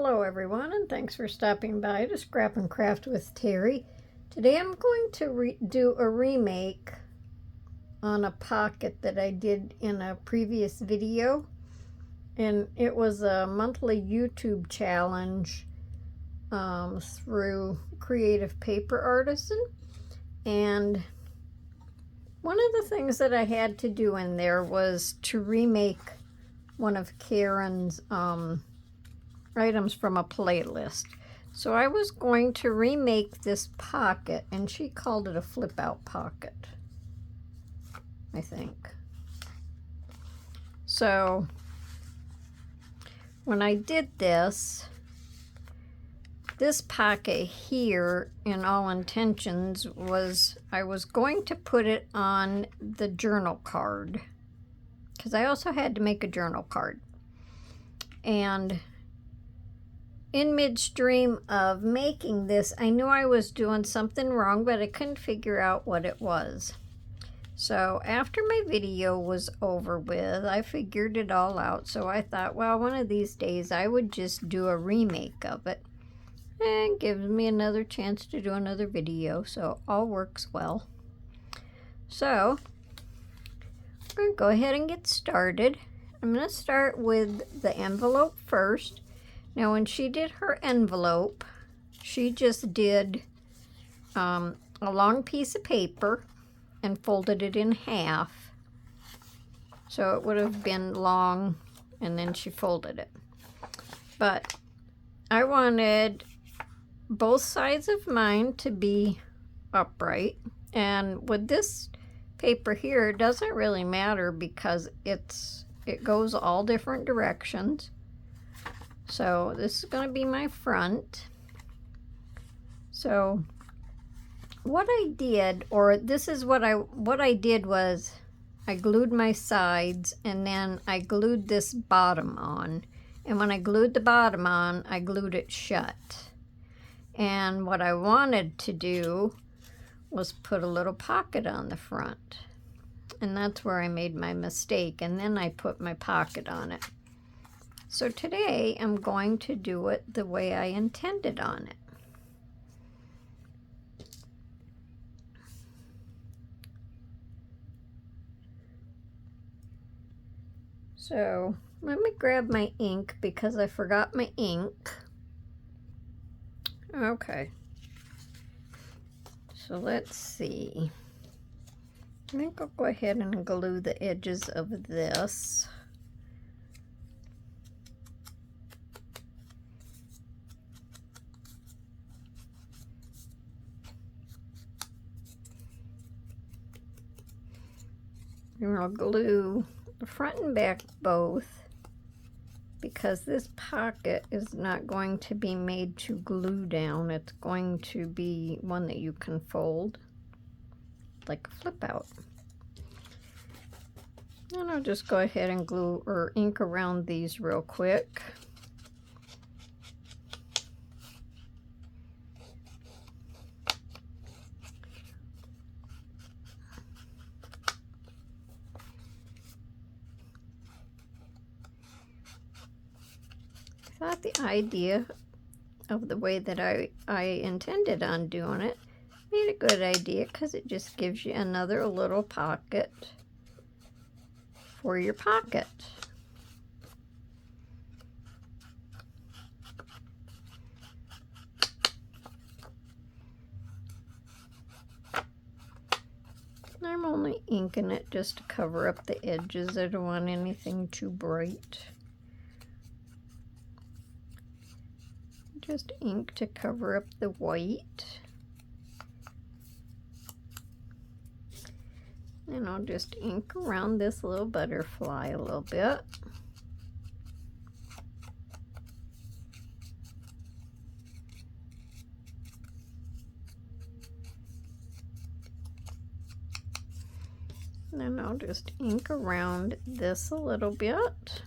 Hello everyone, and thanks for stopping by to Scrap and Craft with Terry. Today I'm going to do a remake on a pocket that I did in a previous video, and it was a monthly YouTube challenge through Creative Paper Artisan. And one of the things that I had to do in there was to remake one of Karen's items from a playlist. So I was going to remake this pocket, and she called it a flip out pocket, I think. So when I did this pocket here, in all intentions, was I was going to put it on the journal card, because I also had to make a journal card. And in midstream of making this, I knew I was doing something wrong, but I couldn't figure out what it was. So after my video was over with, I figured it all out. So I thought, well, one of these days I would just do a remake of it. And it gives me another chance to do another video, so all works well. So I'm going to go ahead and get started. I'm going to start with the envelope first. Now, when she did her envelope, she just did a long piece of paper and folded it in half. So it would have been long, and then she folded it. But I wanted both sides of mine to be upright. And with this paper here, it doesn't really matter because it goes all different directions. So this is going to be my front. So what I did, or this is what I did was I glued my sides, and then I glued this bottom on. And when I glued the bottom on, I glued it shut. And what I wanted to do was put a little pocket on the front. And that's where I made my mistake. And then I put my pocket on it. So today I'm going to do it the way I intended on it. So let me grab my ink because I forgot my ink. Okay. So let's see. I think I'll go ahead and glue the edges of this. And I'll glue the front and back both, because this pocket is not going to be made to glue down. It's going to be one that you can fold like a flip out. And I'll just go ahead and glue or ink around these real quick. I thought the idea of the way that I intended on doing it made a good idea, because it just gives you another little pocket for your pocket. I'm only inking it just to cover up the edges. I don't want anything too bright. Just ink to cover up the white. And I'll just ink around this little butterfly a little bit. And then I'll just ink around this a little bit.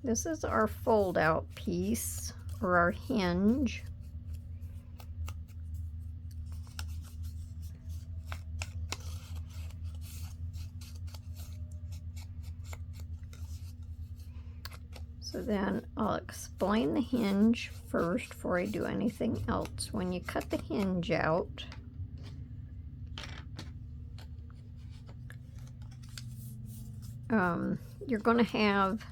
This is our fold out piece, or our hinge. So then I'll explain the hinge first before I do anything else. When you cut the hinge out, you're going to have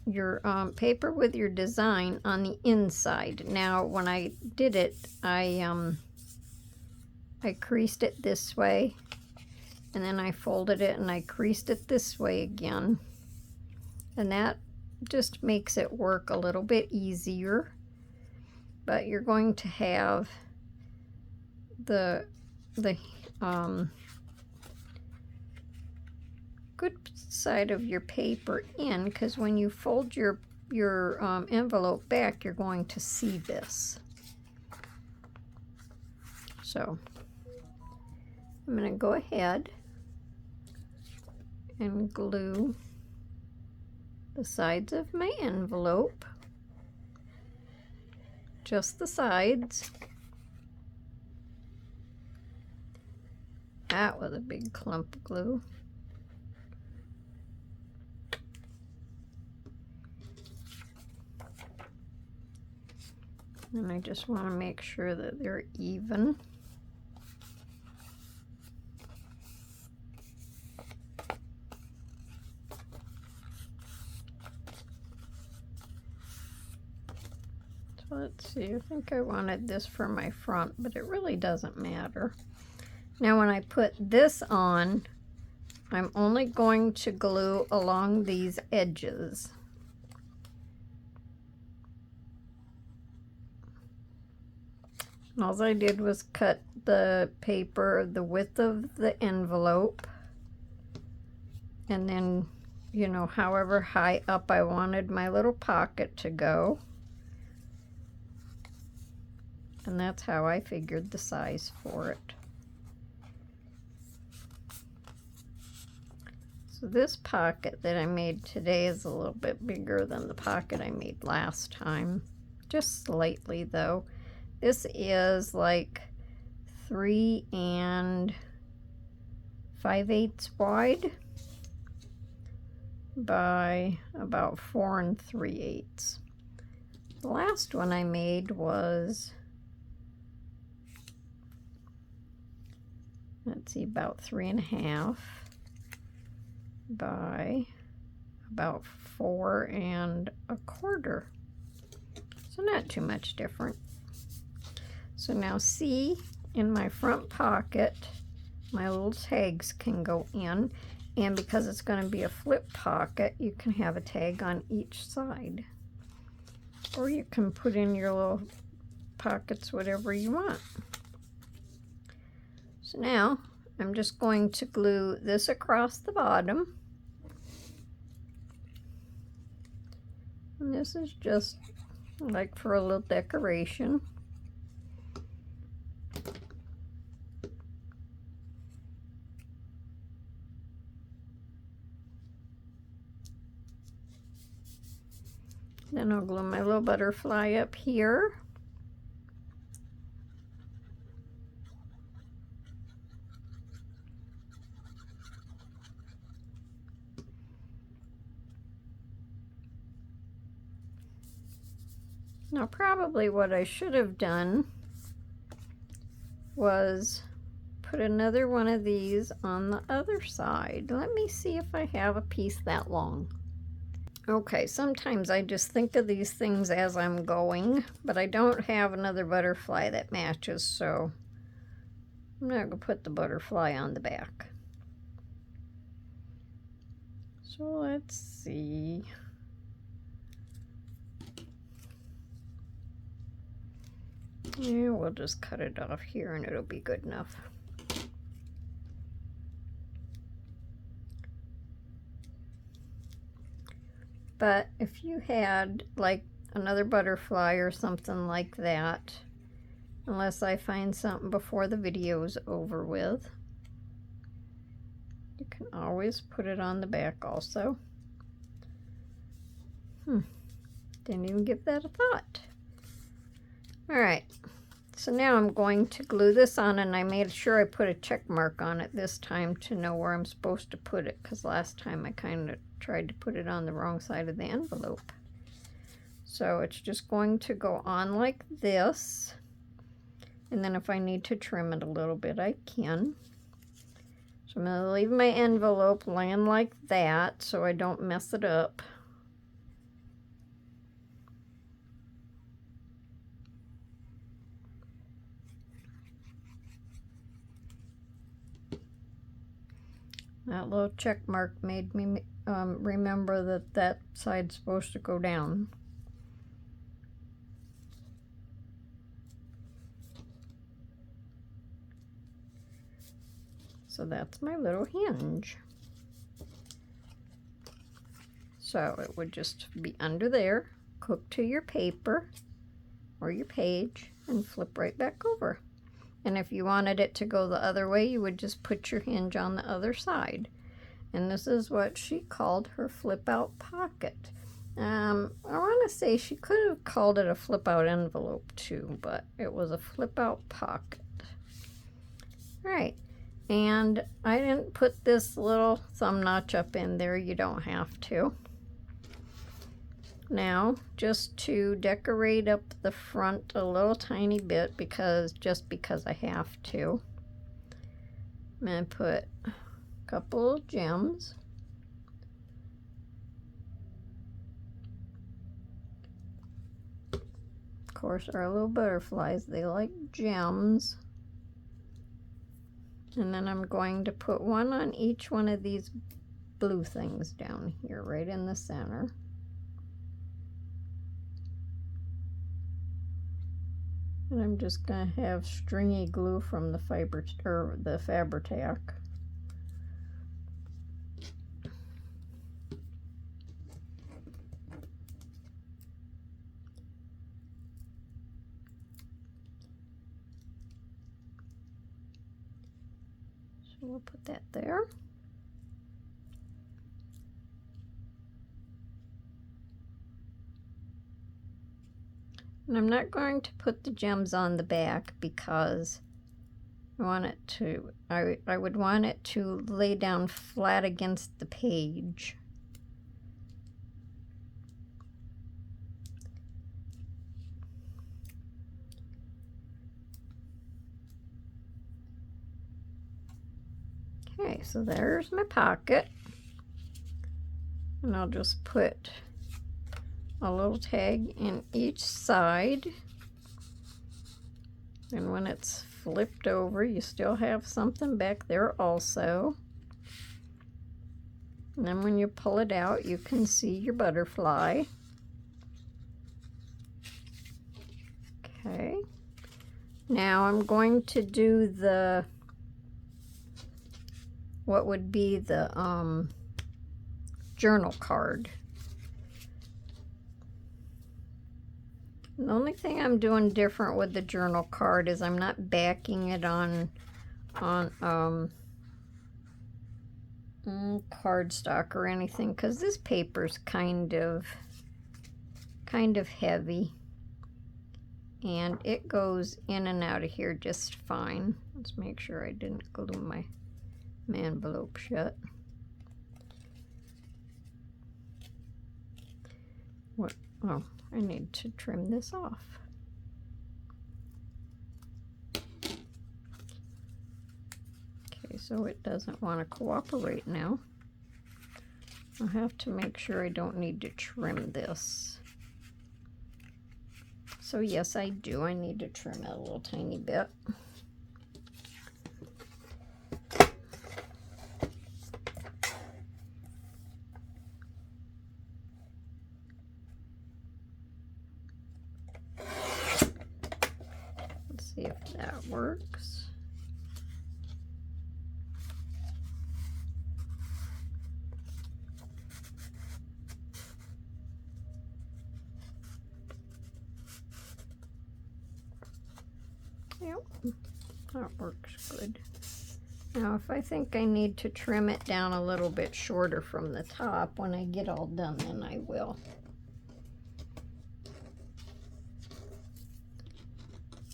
your paper with your design on the inside. Now, when I did it, I creased it this way, and then I folded it and I creased it this way again, and that just makes it work a little bit easier. But you're going to have the good side of your paper in, because when you fold your envelope back, you're going to see this. So I'm going to go ahead and glue the sides of my envelope, just the sides. That was a big clump of glue. And I just want to make sure that they're even. So let's see, I think I wanted this for my front, but it really doesn't matter. Now when I put this on, I'm only going to glue along these edges. All I did was cut the paper the width of the envelope, and then, you know, however high up I wanted my little pocket to go. And that's how I figured the size for it. So this pocket that I made today is a little bit bigger than the pocket I made last time. Just slightly though. This is like 3 5/8 wide by about 4 3/8. The last one I made was, let's see, about 3 1/2 by about 4 1/4. So not too much different. So now see, in my front pocket, my little tags can go in, and because it's going to be a flip pocket, you can have a tag on each side. Or you can put in your little pockets whatever you want. So now I'm just going to glue this across the bottom. And this is just like for a little decoration. Then I'll glue my little butterfly up here. Now probably what I should have done was put another one of these on the other side. Let me see if I have a piece that long. Okay, sometimes I just think of these things as I'm going, but I don't have another butterfly that matches, so I'm not going to put the butterfly on the back. So let's see. Yeah, we'll just cut it off here and it'll be good enough. But if you had like another butterfly or something like that, unless I find something before the video is over with, you can always put it on the back also. Didn't even give that a thought. All right, So now I'm going to glue this on, and I made sure I put a check mark on it this time to know where I'm supposed to put it, because last time I kind of tried to put it on the wrong side of the envelope. So it's just going to go on like this, and then if I need to trim it a little bit, I can. So I'm going to leave my envelope laying like that so I don't mess it up. That little check mark made me remember that that side's supposed to go down. So that's my little hinge. So it would just be under there, hook to your paper or your page, and flip right back over. And if you wanted it to go the other way, you would just put your hinge on the other side. And this is what she called her flip out pocket. I want to say she could have called it a flip out envelope too, but it was a flip out pocket. All right. And I didn't put this little thumb notch up in there. You don't have to. Now, just to decorate up the front a little tiny bit, because I have to, I'm going to put a couple of gems. Of course, our little butterflies, they like gems. And then I'm going to put one on each one of these blue things down here, right in the center. And I'm just going to have stringy glue from the Fabri-Tac. So we'll put that there. And I'm not going to put the gems on the back because I want it to, I would want it to lay down flat against the page. Okay, so there's my pocket. And I'll just put a little tag in each side, and when it's flipped over you still have something back there also, and then when you pull it out you can see your butterfly. Okay, now I'm going to do the what would be the journal card. The only thing I'm doing different with the journal card is I'm not backing it on cardstock or anything, because this paper's kind of heavy and it goes in and out of here just fine. Let's make sure I didn't glue my envelope shut. What? Oh, I need to trim this off. Okay, so it doesn't want to cooperate now. I'll have to make sure I don't need to trim this. So yes, I do. I need to trim it a little tiny bit. See if that works. Yep, that works good. Now if I think I need to trim it down a little bit shorter from the top when I get all done, then I will.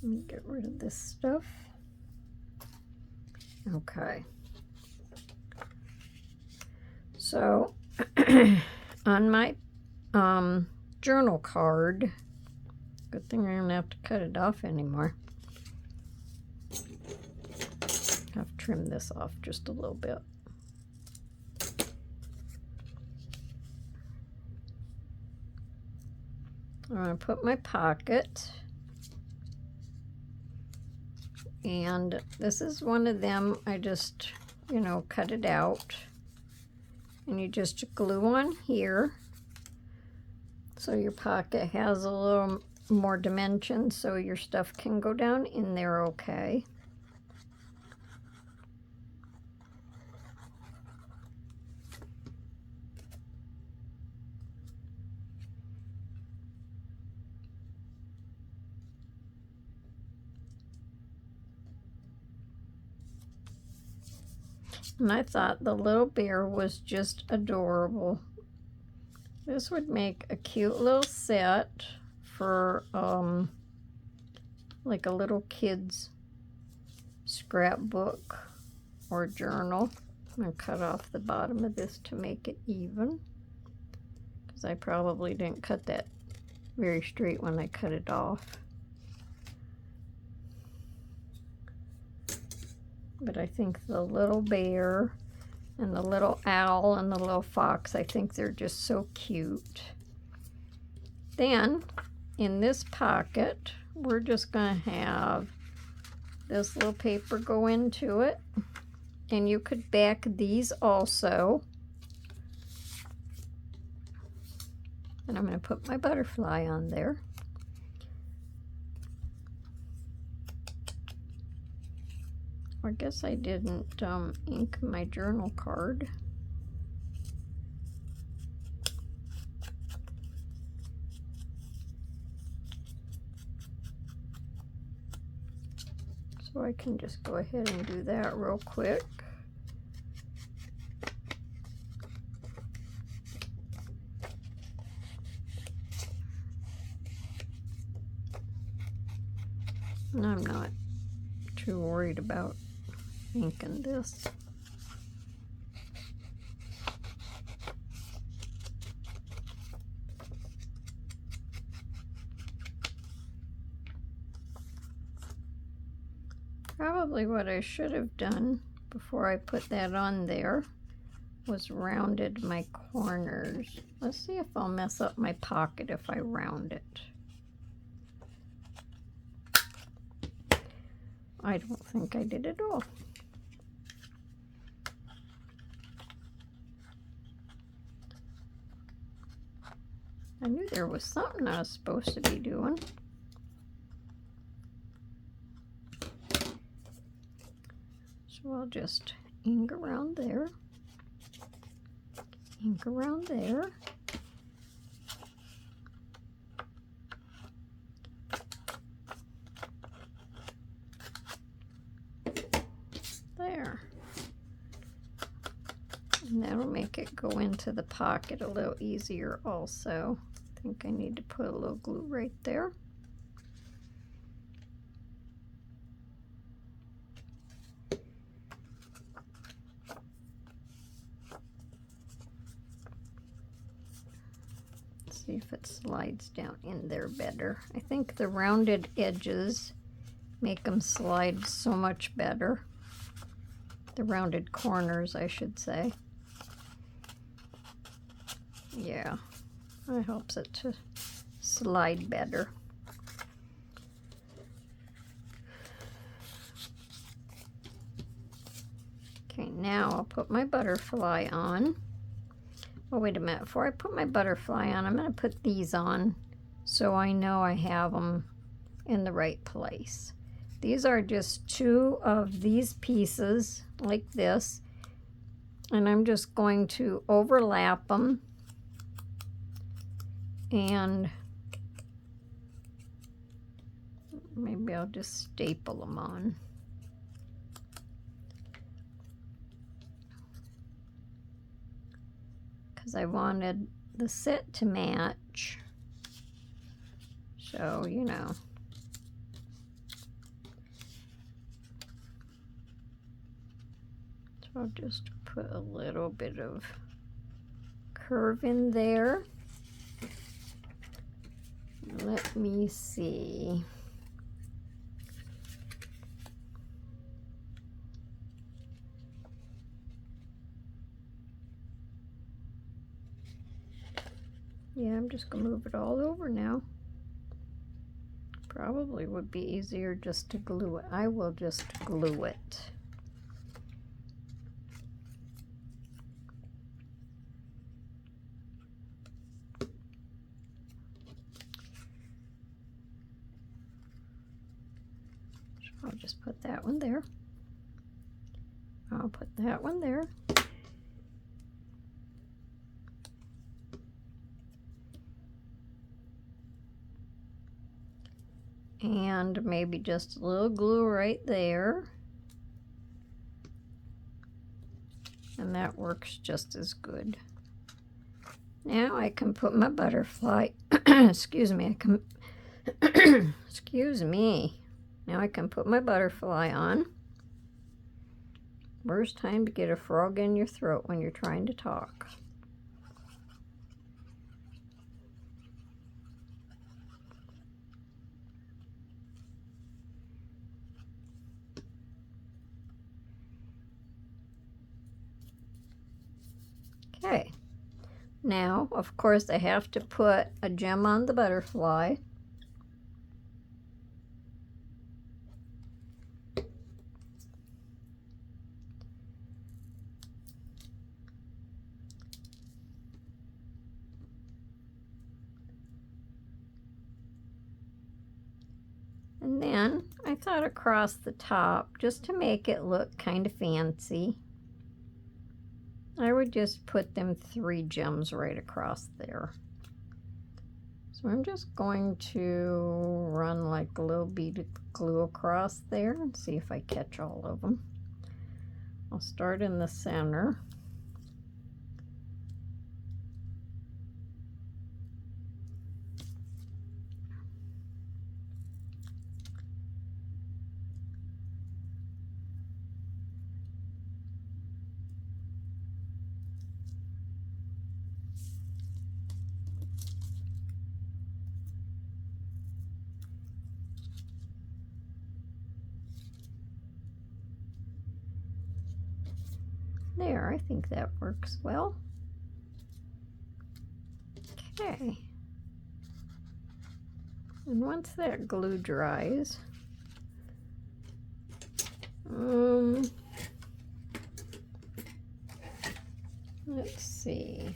Let me get rid of this stuff. Okay. So on my journal card, good thing I don't have to cut it off anymore. I've trimmed this off just a little bit. I'm going to put my pocket, and this is one of them. I just, you know, cut it out, and you just glue on here so your pocket has a little more dimension so your stuff can go down in there okay. And I thought the little bear was just adorable. This would make a cute little set for like a little kid's scrapbook or journal. I'm going to cut off the bottom of this to make it even, because I probably didn't cut that very straight when I cut it off. But I think the little bear and the little owl and the little fox, I think they're just so cute. Then in this pocket, we're just going to have this little paper go into it. And you could back these also. And I'm going to put my butterfly on there. I guess I didn't ink my journal card. So I can just go ahead and do that real quick. And I'm not too worried about inking this. Probably what I should have done before I put that on there was rounded my corners. Let's see if I'll mess up my pocket if I round it. I don't think I did at all. I knew there was something I was supposed to be doing. So I'll just ink around there, ink around there. There. And that'll make it go into the pocket a little easier also. I think I need to put a little glue right there. Let's see if it slides down in there better. I think the rounded edges make them slide so much better. The rounded corners, I should say. Yeah, that helps it to slide better. Okay, now I'll put my butterfly on. Oh, wait a minute. Before I put my butterfly on, I'm going to put these on so I know I have them in the right place. These are just two of these pieces like this, and I'm just going to overlap them and maybe I'll just staple them on. Because I wanted the set to match. So, you know. So I'll just put a little bit of curve in there. Let me see. Yeah, I'm just gonna move it all over now. Probably would be easier just to glue it. I will just glue it. I'll just put that one there. I'll put that one there. And maybe just a little glue right there. And that works just as good. Now I can put my butterfly, excuse me, excuse me. Now I can put my butterfly on. Worst time to get a frog in your throat when you're trying to talk. Okay. Now, of course, I have to put a gem on the butterfly. And then I thought across the top, just to make it look kind of fancy, I would just put them 3 gems right across there. So I'm just going to run like a little bead of glue across there and see if I catch all of them. I'll start in the center. There, I think that works well. Okay. And once that glue dries, let's see.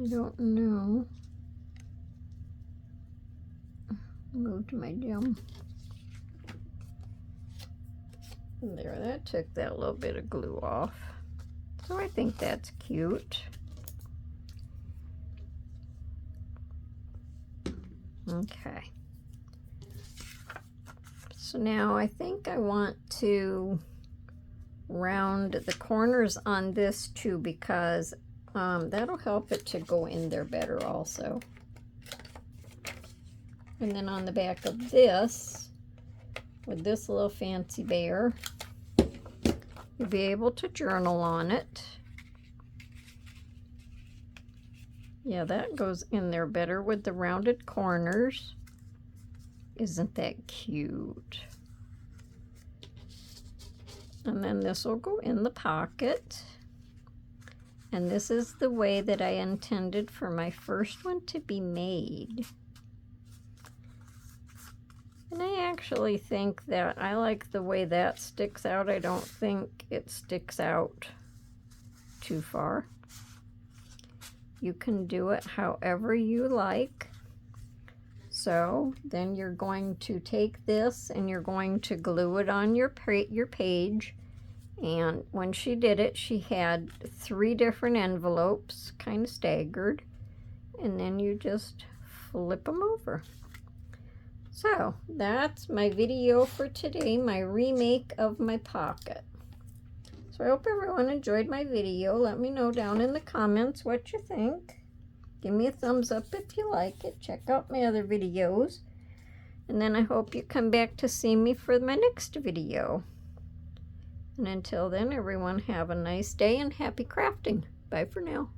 I don't know. Go to my gem. There, that took that little bit of glue off. So I think that's cute. Okay. So now I think I want to round the corners on this too, because that'll help it to go in there better also. And then on the back of this, with this little fancy bear, you'll be able to journal on it. Yeah, that goes in there better with the rounded corners. Isn't that cute? And then this will go in the pocket. And this is the way that I intended for my first one to be made. And I actually think that I like the way that sticks out. I don't think it sticks out too far. You can do it however you like. So then you're going to take this and you're going to glue it on your page. And when she did it, she had 3 different envelopes, kind of staggered. And then you just flip them over. So that's my video for today, my remake of my pocket. So I hope everyone enjoyed my video. Let me know down in the comments what you think. Give me a thumbs up if you like it. Check out my other videos. And then I hope you come back to see me for my next video. And until then, everyone have a nice day and happy crafting. Bye for now.